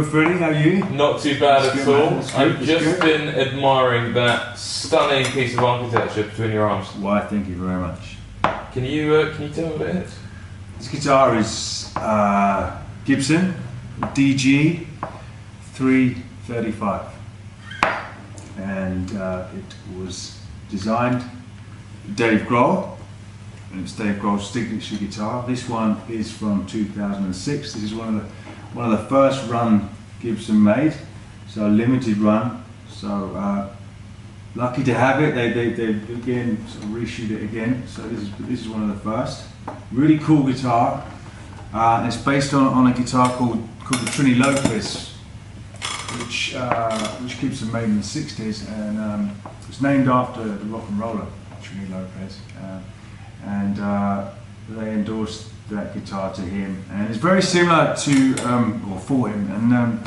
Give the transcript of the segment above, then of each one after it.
good, Freddie. How are you? Not too bad That's at good, all. man. That's I've good, just that's been admiring that stunning piece of architecture between your arms. Why, thank you very much. Can you tell me what it is? This guitar is Gibson DG335, and it was designed by Dave Grohl, and it's Dave Grohl's signature guitar. This one is from 2006. This is one of the first run Gibson made, so a limited run. So lucky to have it. They again sort of reshoot it again. So this is one of the first. Really cool guitar. And it's based on a guitar called the Trini Lopez, which Gibson made in the 60s, and it's named after the rock and roller Trini Lopez, and they endorsed that guitar to him, and it's very similar to, or for him, and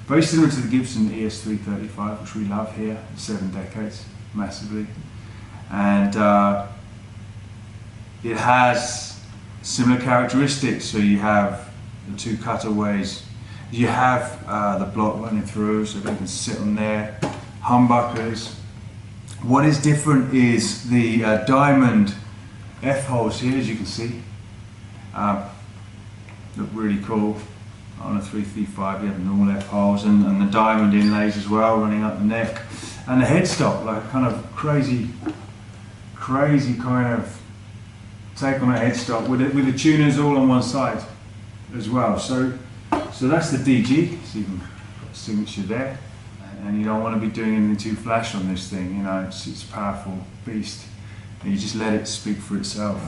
very similar to the Gibson ES335, which we love here, 7 decades, massively, and it has similar characteristics. So you have the 2 cutaways, you have the block running through, so they can sit on there, humbuckers. What is different is the diamond F-holes here, as you can see. Look really cool. On a 335 you have normal F-holes and the diamond inlays as well running up the neck. And the headstock, like kind of crazy kind of take on a headstock with the tuners all on one side as well. So that's the DG, so you can put a signature there. And you don't want to be doing anything too flash on this thing, you know, it's a powerful beast. And you just let it speak for itself.